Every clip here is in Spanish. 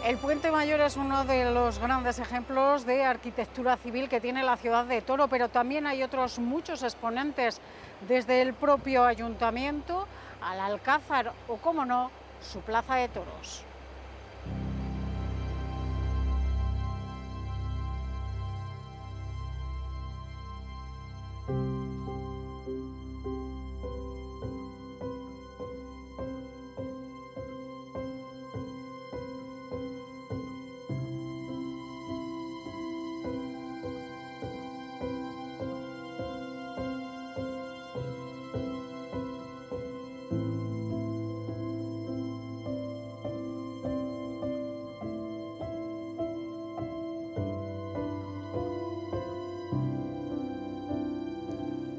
El Puente Mayor es uno de los grandes ejemplos de arquitectura civil que tiene la ciudad de Toro, pero también hay otros muchos exponentes, desde el propio ayuntamiento al Alcázar o, cómo no, su plaza de toros.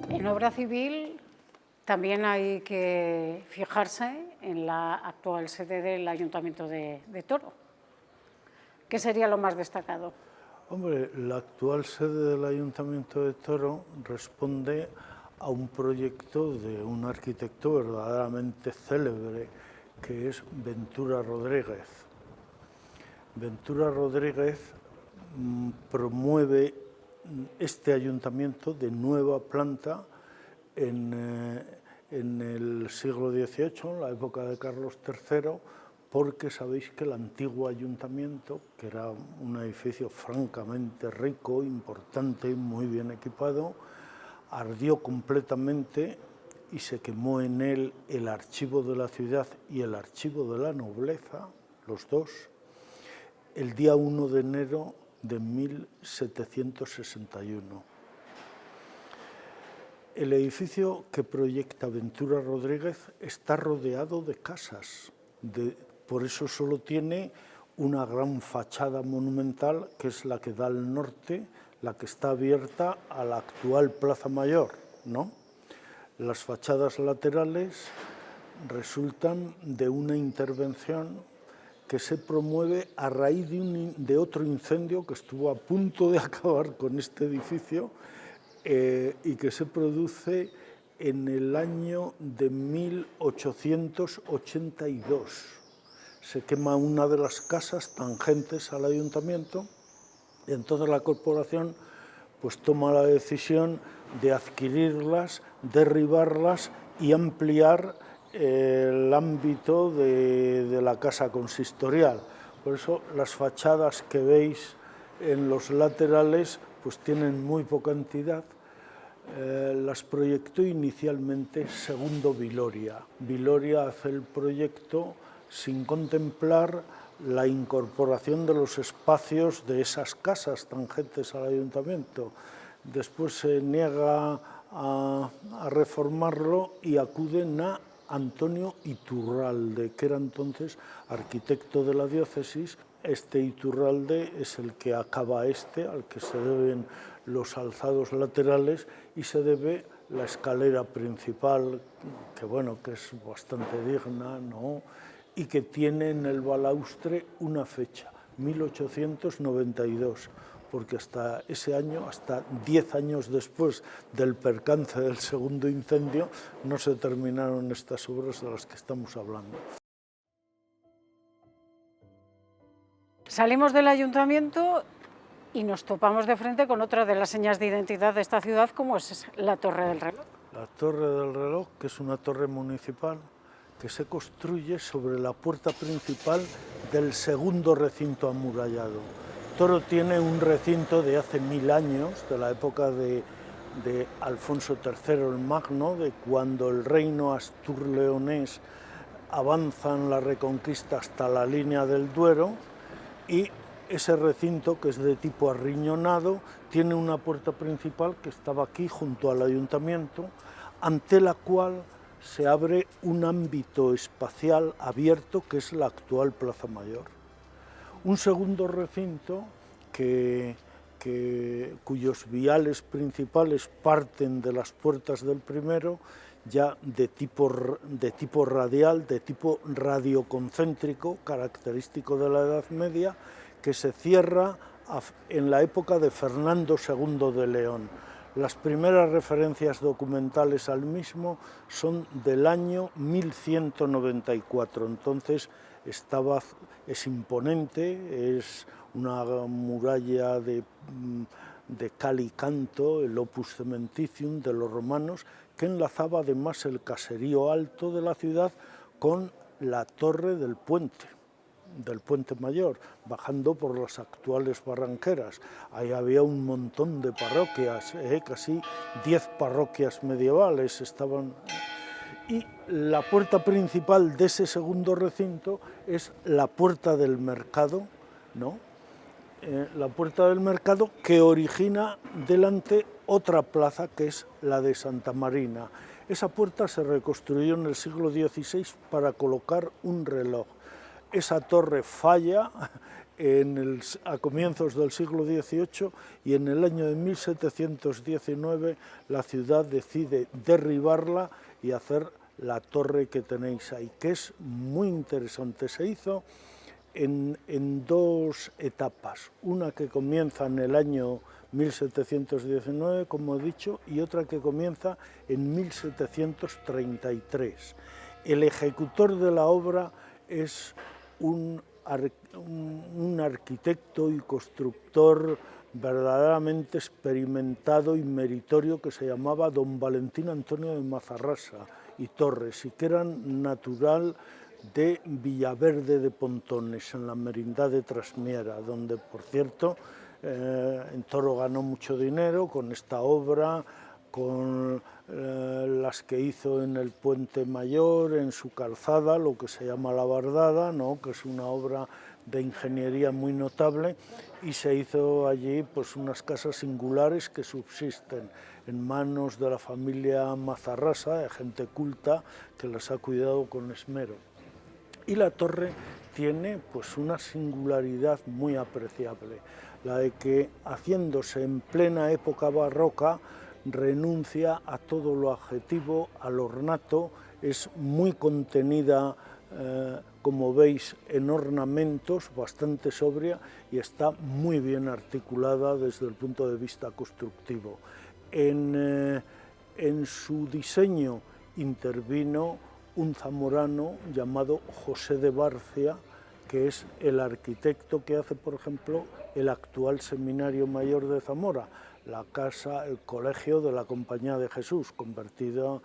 En obra civil también hay que fijarse en la actual sede del Ayuntamiento de Toro. ¿Qué sería lo más destacado? Hombre, la actual sede del Ayuntamiento de Toro responde a un proyecto de un arquitecto verdaderamente célebre, que es Ventura Rodríguez. Ventura Rodríguez promueve este ayuntamiento de nueva planta en el siglo XVIII, en la época de Carlos III, porque sabéis que el antiguo ayuntamiento, que era un edificio francamente rico, importante, muy bien equipado, ardió completamente y se quemó en él el archivo de la ciudad y el archivo de la nobleza, los dos, el día 1 de enero de 1761. El edificio que proyecta Ventura Rodríguez está rodeado de casas, por eso solo tiene una gran fachada monumental, que es la que da al norte, la que está abierta a la actual Plaza Mayor, ¿no? Las fachadas laterales resultan de una intervención que se promueve a raíz de otro incendio que estuvo a punto de acabar con este edificio y que se produce en el año de 1882. Se quema una de las casas tangentes al ayuntamiento y entonces la corporación pues toma la decisión de adquirirlas, derribarlas y ampliar el ámbito de la casa consistorial. Por eso las fachadas que veis en los laterales pues tienen muy poca entidad. Las proyectó inicialmente Segundo Viloria. Viloria hace el proyecto sin contemplar la incorporación de los espacios de esas casas tangentes al ayuntamiento. Después se niega a reformarlo y acuden a Antonio Iturralde, que era entonces arquitecto de la diócesis. Este Iturralde es el que acaba al que se deben los alzados laterales y se debe la escalera principal, que bueno, que es bastante digna, ¿no? Y que tiene en el balaustre una fecha, 1892, porque hasta ese año, hasta 10 años después del percance del segundo incendio, no se terminaron estas obras de las que estamos hablando. Salimos del ayuntamiento y nos topamos de frente con otra de las señas de identidad de esta ciudad, como es la Torre del Reloj. La Torre del Reloj, que es una torre municipal que se construye sobre la puerta principal del segundo recinto amurallado. Toro tiene un recinto de hace 1000 años, de la época de Alfonso III el Magno, de cuando el reino astur-leonés avanza en la reconquista hasta la línea del Duero, y ese recinto, que es de tipo arriñonado, tiene una puerta principal que estaba aquí junto al ayuntamiento, ante la cual se abre un ámbito espacial abierto que es la actual Plaza Mayor. Un segundo recinto cuyos viales principales parten de las puertas del primero, ya de tipo radial, de tipo radioconcéntrico, característico de la Edad Media, que se cierra en la época de Fernando II de León. Las primeras referencias documentales al mismo son del año 1194, entonces es imponente, es una muralla de cal y canto, el opus cementitium de los romanos, que enlazaba además el caserío alto de la ciudad con la torre del puente mayor, bajando por las actuales barranqueras. Ahí había un montón de parroquias, casi 10 parroquias medievales estaban. Y la puerta principal de ese segundo recinto es la puerta del mercado, ¿no? La puerta del mercado, que origina delante otra plaza que es la de Santa Marina. Esa puerta se reconstruyó en el siglo XVI para colocar un reloj. Esa torre falla a comienzos del siglo XVIII y en el año de 1719 la ciudad decide derribarla y hacer la torre que tenéis ahí, que es muy interesante. Se hizo en dos etapas, una que comienza en el año 1719, como he dicho, y otra que comienza en 1733. El ejecutor de la obra es un arquitecto y constructor verdaderamente experimentado y meritorio que se llamaba don Valentín Antonio de Mazarrasa y Torres, y que era natural de Villaverde de Pontones, en la merindad de Trasmiera, donde, por cierto, en Toro ganó mucho dinero con esta obra, con las que hizo en el Puente Mayor, en su calzada, lo que se llama la Bardada, ¿no?, que es una obra de ingeniería muy notable, y se hizo allí pues unas casas singulares que subsisten en manos de la familia Mazarrasa, de gente culta que las ha cuidado con esmero. Y la torre tiene pues una singularidad muy apreciable, la de que, haciéndose en plena época barroca, renuncia a todo lo adjetivo, al ornato, es muy contenida, como veis, en ornamentos, bastante sobria, y está muy bien articulada desde el punto de vista constructivo. En su diseño intervino un zamorano llamado José de Barcia, que es el arquitecto que hace, por ejemplo, el actual Seminario Mayor de Zamora, la casa, el colegio de la Compañía de Jesús, convertido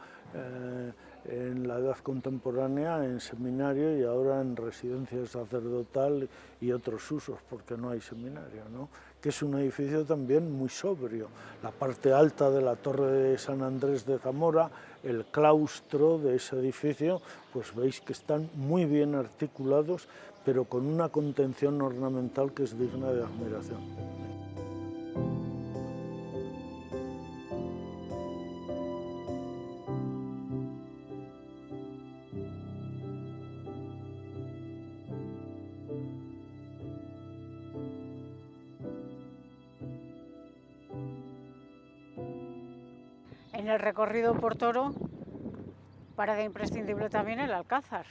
en la edad contemporánea en seminario y ahora en residencia sacerdotal y otros usos, porque no hay seminario, ¿no?, que es un edificio también muy sobrio. La parte alta de la Torre de San Andrés de Zamora, el claustro de ese edificio, pues veis que están muy bien articulados, pero con una contención ornamental que es digna de admiración. En el recorrido por Toro, parada imprescindible también el Alcázar.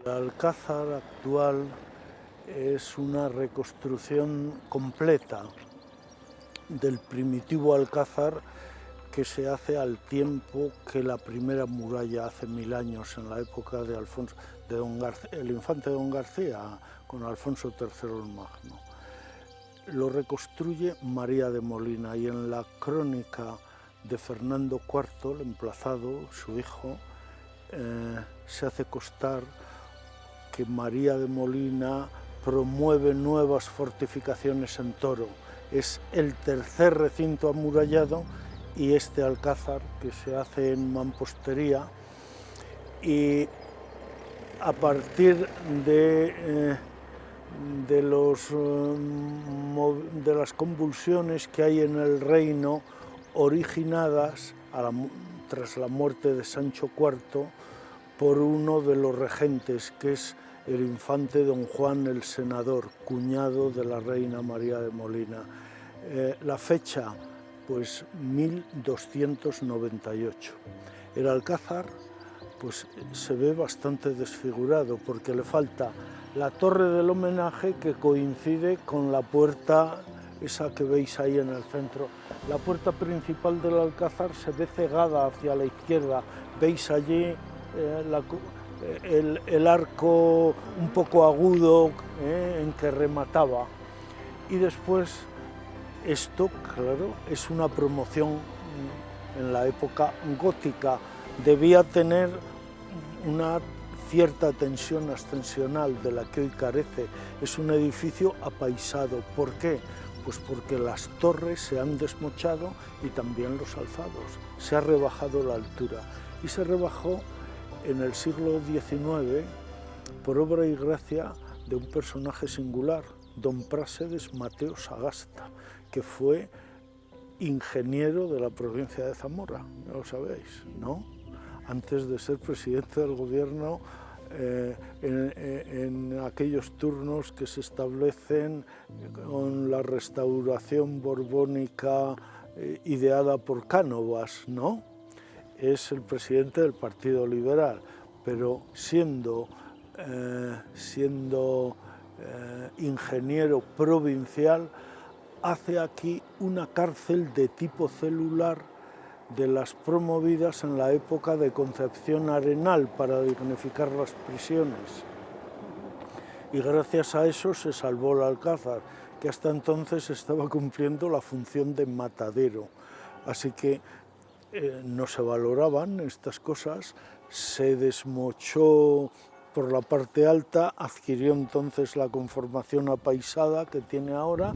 El Alcázar actual es una reconstrucción completa del primitivo Alcázar que se hace al tiempo que la primera muralla, hace 1000 años, en la época de el infante Don García, con Alfonso III el Magno. Lo reconstruye María de Molina, y en la crónica de Fernando IV, el emplazado, su hijo, se hace constar que María de Molina promueve nuevas fortificaciones en Toro. Es el tercer recinto amurallado, y este alcázar que se hace en mampostería, y a partir de las convulsiones que hay en el reino, originadas tras la muerte de Sancho IV por uno de los regentes, que es el infante don Juan el Senador, cuñado de la reina María de Molina. La fecha, pues 1298. El alcázar pues se ve bastante desfigurado, porque le falta la torre del homenaje, que coincide con la puerta esa que veis ahí en el centro. La puerta principal del Alcázar se ve cegada hacia la izquierda. Veis allí el arco un poco agudo en que remataba. Y después esto, claro, es una promoción en la época gótica. Debía tener una cierta tensión ascensional de la que hoy carece. Es un edificio apaisado. ¿Por qué? Pues porque las torres se han desmochado y también los alzados. Se ha rebajado la altura. Y se rebajó en el siglo XIX por obra y gracia de un personaje singular, don Prásedes Mateo Sagasta, que fue ingeniero de la provincia de Zamora, ya lo sabéis, ¿no? Antes de ser presidente del gobierno, en aquellos turnos que se establecen con la restauración borbónica ideada por Cánovas, ¿no? Es el presidente del Partido Liberal, pero siendo ingeniero provincial, hace aquí una cárcel de tipo celular de las promovidas en la época de Concepción Arenal para dignificar las prisiones. Y gracias a eso se salvó el Alcázar, que hasta entonces estaba cumpliendo la función de matadero. Así que no se valoraban estas cosas, se desmochó por la parte alta, adquirió entonces la conformación apaisada que tiene ahora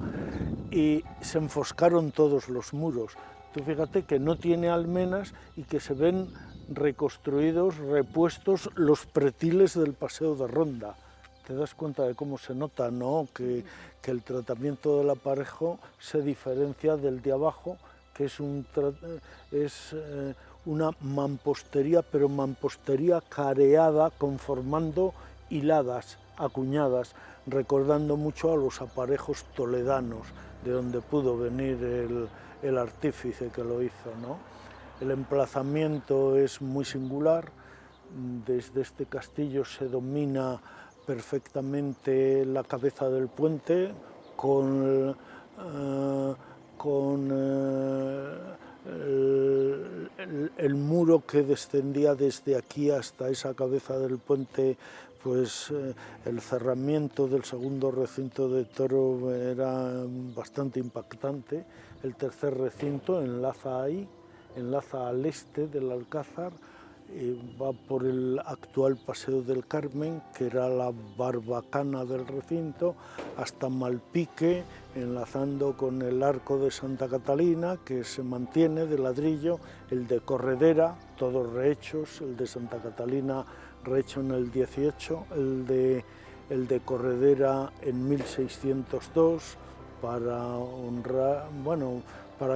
y se enfoscaron todos los muros. Tú fíjate que no tiene almenas y que se ven reconstruidos, repuestos los pretiles del Paseo de Ronda. Te das cuenta de cómo se nota, ¿no? Que el tratamiento del aparejo se diferencia del de abajo, que es una mampostería, pero mampostería careada, conformando hiladas, acuñadas, recordando mucho a los aparejos toledanos, de donde pudo venir el artífice que lo hizo, ¿no? El emplazamiento es muy singular. Desde este castillo se domina perfectamente la cabeza del puente con el muro que descendía desde aquí hasta esa cabeza del puente. Pues el cerramiento del segundo recinto de Toro era bastante impactante. El tercer recinto enlaza ahí, enlaza al este del Alcázar, va por el actual Paseo del Carmen, que era la barbacana del recinto, hasta Malpique, enlazando con el Arco de Santa Catalina, que se mantiene de ladrillo, el de Corredera, todos rehechos, el de Santa Catalina rehecho en el 18, el de Corredera en 1602, para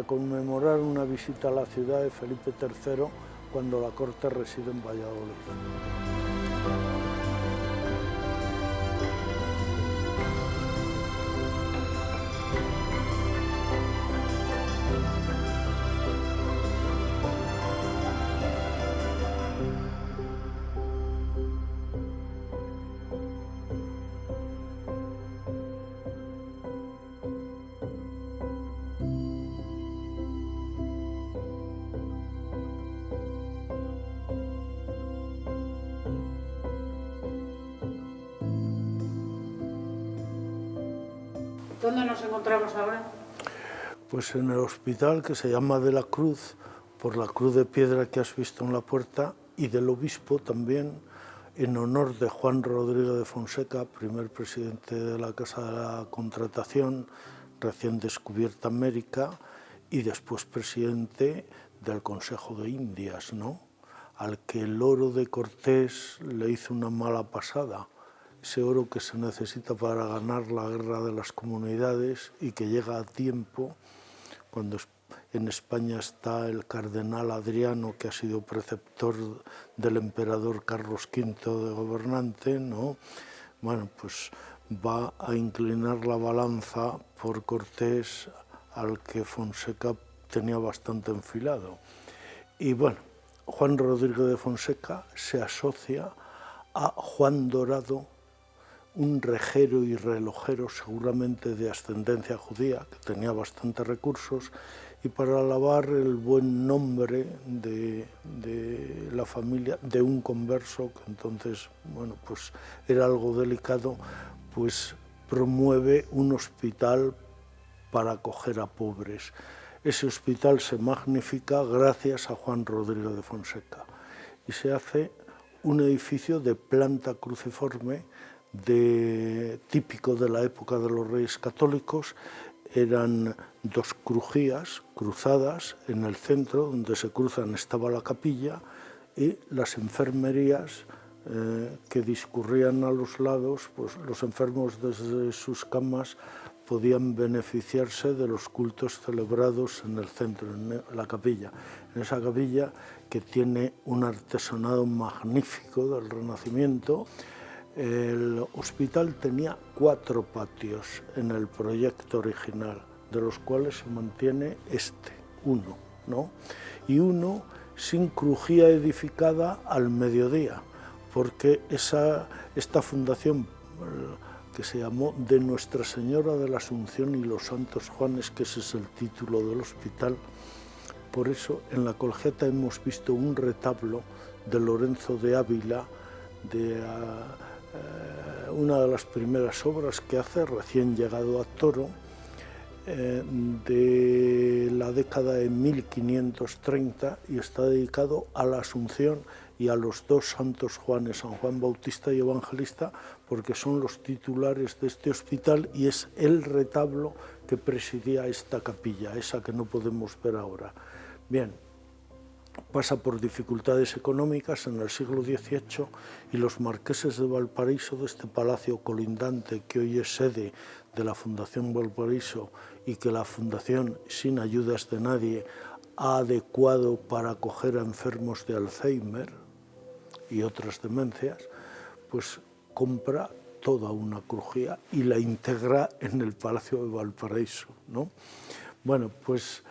conmemorar una visita a la ciudad de Felipe III, cuando la corte reside en Valladolid. ¿Dónde nos encontramos ahora? Pues en el hospital, que se llama de la Cruz, por la cruz de piedra que has visto en la puerta, y del obispo también, en honor de Juan Rodrigo de Fonseca, primer presidente de la Casa de la Contratación, recién descubierta América, y después presidente del Consejo de Indias, ¿no? Al que el oro de Cortés le hizo una mala pasada. Ese oro que se necesita para ganar la guerra de las comunidades y que llega a tiempo, cuando en España está el cardenal Adriano, que ha sido preceptor del emperador Carlos V de gobernante, ¿no? Bueno, pues va a inclinar la balanza por Cortés, al que Fonseca tenía bastante enfilado. Y bueno, Juan Rodrigo de Fonseca se asocia a Juan Dorado, un rejero y relojero seguramente de ascendencia judía, que tenía bastantes recursos, y para alabar el buen nombre de la familia, de un converso, que entonces, bueno, pues era algo delicado, pues promueve un hospital para acoger a pobres. Ese hospital se magnifica gracias a Juan Rodrigo de Fonseca y se hace un edificio de planta cruciforme típico de la época de los Reyes Católicos. Eran dos crujías cruzadas en el centro, donde se cruzan estaba la capilla y las enfermerías que discurrían a los lados, pues los enfermos desde sus camas podían beneficiarse de los cultos celebrados en el centro, en la capilla. En esa capilla, que tiene un artesonado magnífico del Renacimiento. El hospital tenía 4 patios en el proyecto original, de los cuales se mantiene uno, ¿no? Y uno sin crujía edificada al mediodía, porque esta fundación, que se llamó de Nuestra Señora de la Asunción y los Santos Juanes, que ese es el título del hospital, por eso en la Colegiata hemos visto un retablo de Lorenzo de Ávila, de una de las primeras obras que hace, recién llegado a Toro, de la década de 1530, y está dedicado a la Asunción y a los 2 santos Juanes, San Juan Bautista y Evangelista, porque son los titulares de este hospital y es el retablo que presidía esta capilla, esa que no podemos ver ahora. Bien, pasa por dificultades económicas en el siglo XVIII y los marqueses de Valparaíso, de este palacio colindante que hoy es sede de la Fundación Valparaíso y que la Fundación, sin ayudas de nadie, ha adecuado para acoger a enfermos de Alzheimer y otras demencias, pues compra toda una crujía y la integra en el Palacio de Valparaíso, ¿no? Bueno, pues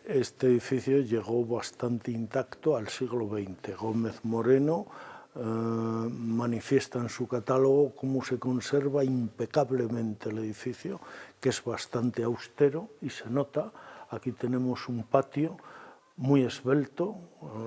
este edificio llegó bastante intacto al siglo XX. Gómez Moreno manifiesta en su catálogo cómo se conserva impecablemente el edificio, que es bastante austero y se nota. Aquí tenemos un patio muy esbelto,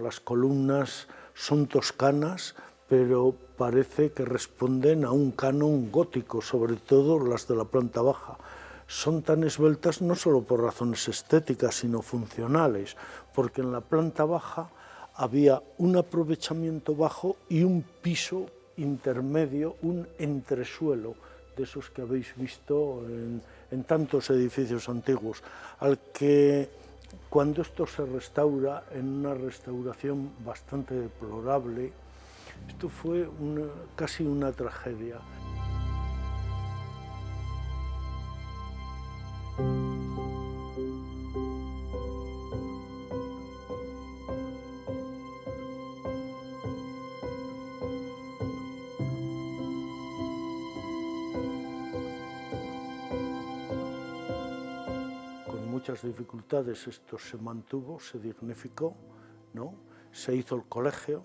las columnas son toscanas, pero parece que responden a un canon gótico, sobre todo las de la planta baja. Son tan esbeltas no solo por razones estéticas, sino funcionales, porque en la planta baja había un aprovechamiento bajo y un piso intermedio, un entresuelo, de esos que habéis visto en tantos edificios antiguos, al que cuando esto se restaura, en una restauración bastante deplorable, esto fue casi una tragedia. Muchas dificultades esto se mantuvo, se dignificó, ¿no? Se hizo el colegio,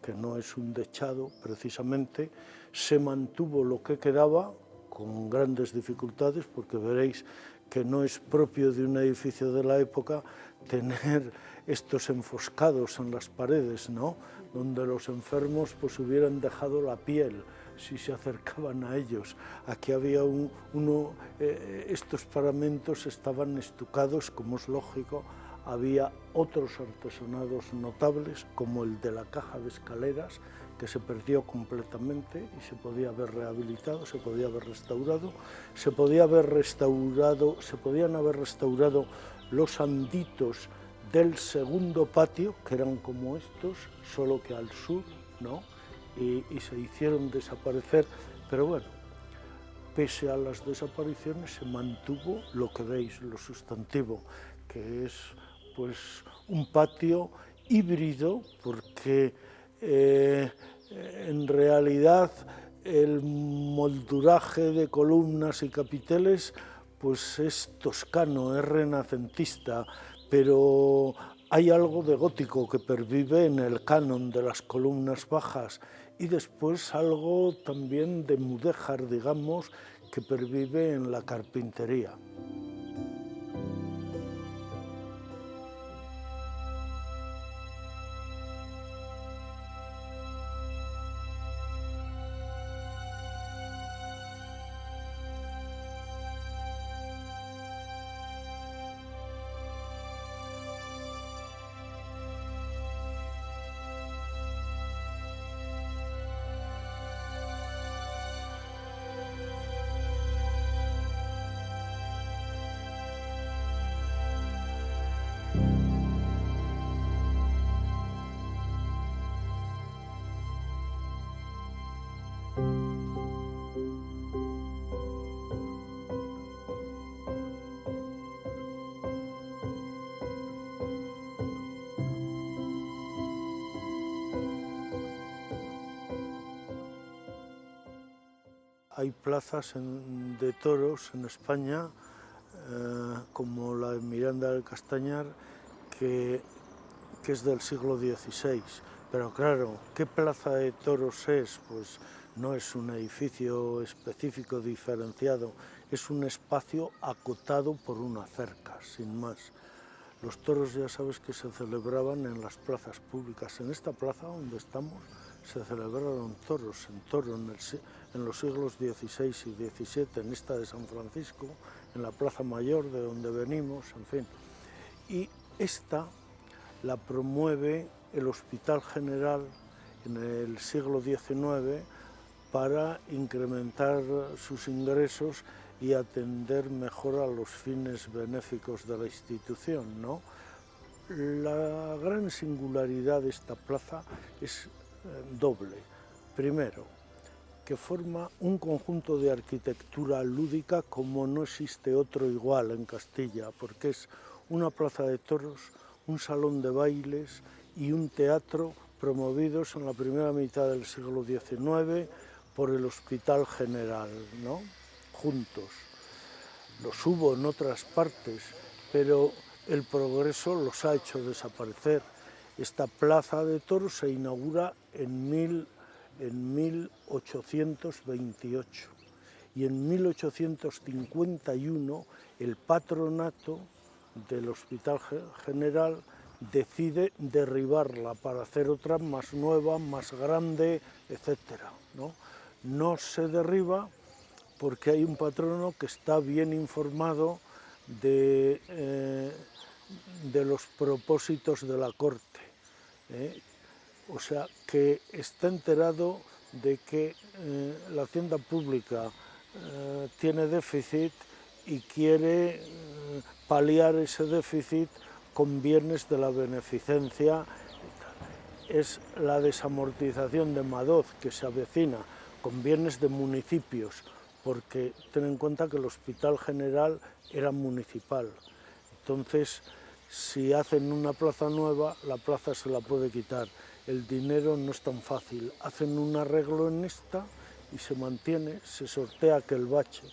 que no es un techado precisamente, se mantuvo lo que quedaba con grandes dificultades, porque veréis que no es propio de un edificio de la época tener estos enfoscados en las paredes, ¿no? Donde los enfermos pues hubieran dejado la piel si se acercaban a ellos. Aquí había estos paramentos estaban estucados, como es lógico. Había otros artesonados notables, como el de la caja de escaleras, que se perdió completamente y se podía haber rehabilitado, se podía haber restaurado, se podían haber restaurado los anditos del segundo patio, que eran como estos, solo que al sur, ¿no? Y se hicieron desaparecer, pero bueno, pese a las desapariciones se mantuvo lo que veis, lo sustantivo, que es pues un patio híbrido, porque en realidad el molduraje de columnas y capiteles pues es toscano, es renacentista, pero hay algo de gótico que pervive en el canon de las columnas bajas y después algo también de mudéjar, digamos, que pervive en la carpintería. Hay plazas de toros en España, como la de Miranda del Castañar, que es del siglo XVI. Pero claro, ¿qué plaza de toros es? Pues no es un edificio específico diferenciado, es un espacio acotado por una cerca, sin más. Los toros ya sabes que se celebraban en las plazas públicas. En esta plaza donde estamos se celebraron toros en los siglos XVI y XVII, en esta de San Francisco, en la Plaza Mayor de donde venimos, en fin. Y esta la promueve el Hospital General en el siglo XIX para incrementar sus ingresos y atender mejor a los fines benéficos de la institución, ¿no? La gran singularidad de esta plaza es doble. Primero, que forma un conjunto de arquitectura lúdica como no existe otro igual en Castilla, porque es una plaza de toros, un salón de bailes y un teatro promovidos en la primera mitad del siglo XIX por el Hospital General, ¿no? Juntos. Los hubo en otras partes, pero el progreso los ha hecho desaparecer. Esta plaza de toros se inaugura en 1828 y en 1851 el patronato del Hospital General decide derribarla para hacer otra más nueva, más grande, etc. No se derriba porque hay un patrono que está bien informado de los propósitos de la corte. O sea, que está enterado de que la hacienda pública tiene déficit y quiere paliar ese déficit con bienes de la beneficencia. Es la desamortización de Madoz que se avecina con bienes de municipios, porque ten en cuenta que el Hospital General era municipal. Entonces, si hacen una plaza nueva, la plaza se la puede quitar. El dinero no es tan fácil. Hacen un arreglo en esta y se mantiene, se sortea aquel bache.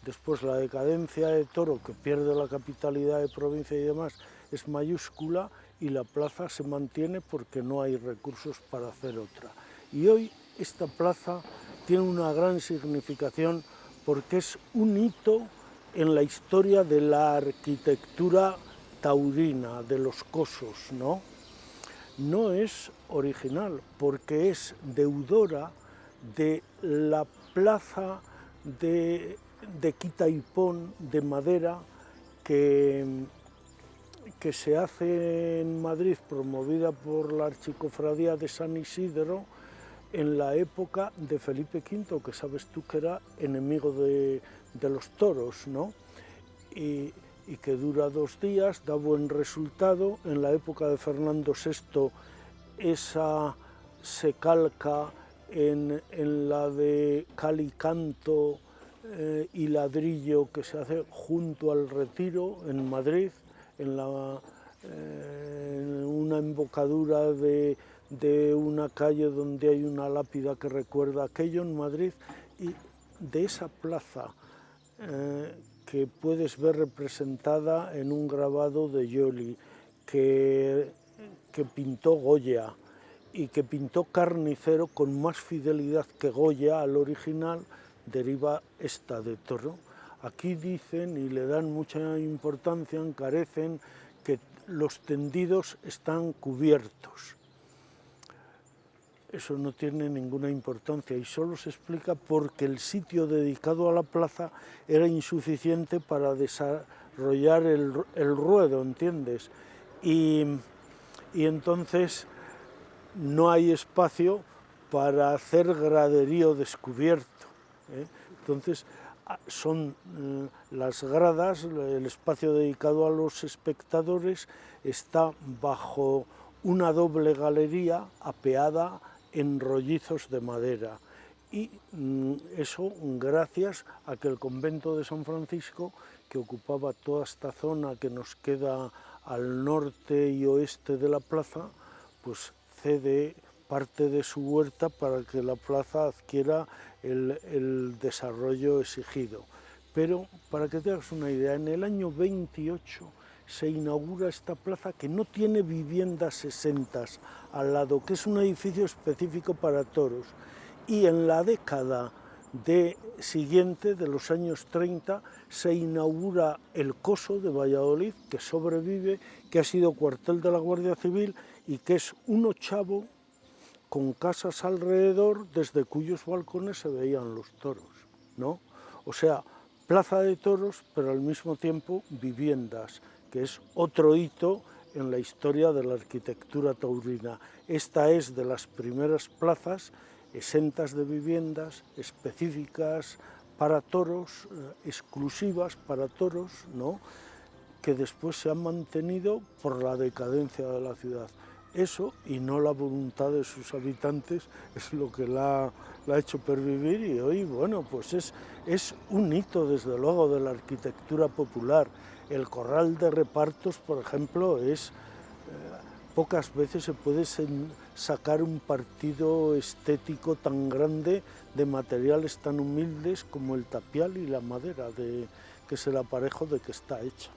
Después la decadencia de Toro, que pierde la capitalidad de provincia y demás, es mayúscula y la plaza se mantiene porque no hay recursos para hacer otra. Y hoy esta plaza tiene una gran significación porque es un hito en la historia de la arquitectura taurina, de los cosos, ¿no? No es original, porque es deudora de la plaza de Quitaipón de madera que se hace en Madrid, promovida por la Archicofradía de San Isidro, en la época de Felipe V, que sabes tú que era enemigo de los toros, ¿no? Y que dura 2 días, da buen resultado. En la época de Fernando VI esa se calca en la de cal y canto y ladrillo que se hace junto al Retiro en Madrid, en una embocadura de una calle donde hay una lápida que recuerda aquello en Madrid, y de esa plaza que puedes ver representada en un grabado de Joly que pintó Goya, y que pintó Carnicero con más fidelidad que Goya al original, deriva esta de toro. Aquí dicen y le dan mucha importancia, encarecen que los tendidos están cubiertos. Eso no tiene ninguna importancia y solo se explica porque el sitio dedicado a la plaza era insuficiente para desarrollar el ruedo, ¿entiendes? Y entonces no hay espacio para hacer graderío descubierto, ¿eh? Entonces son las gradas, el espacio dedicado a los espectadores está bajo una doble galería apeada en rollizos de madera, y eso gracias a que el convento de San Francisco, que ocupaba toda esta zona que nos queda al norte y oeste de la plaza, pues cede parte de su huerta para que la plaza adquiera el desarrollo exigido. Pero para que te hagas una idea, en el año 28 se inaugura esta plaza que no tiene viviendas exentas al lado, que es un edificio específico para toros, y en la década siguiente, de los años 30, se inaugura el Coso de Valladolid, que sobrevive, que ha sido cuartel de la Guardia Civil y que es un ochavo con casas alrededor desde cuyos balcones se veían los toros, ¿no? O sea, plaza de toros, pero al mismo tiempo viviendas, que es otro hito en la historia de la arquitectura taurina. Esta es de las primeras plazas exentas de viviendas, específicas para toros, exclusivas para toros, ¿no?, que después se han mantenido por la decadencia de la ciudad. Eso, y no la voluntad de sus habitantes, es lo que la ha hecho pervivir, y hoy, bueno, pues es un hito, desde luego, de la arquitectura popular. El corral de repartos, por ejemplo, pocas veces se puede sacar un partido estético tan grande de materiales tan humildes como el tapial y la madera, que es el aparejo de que está hecha.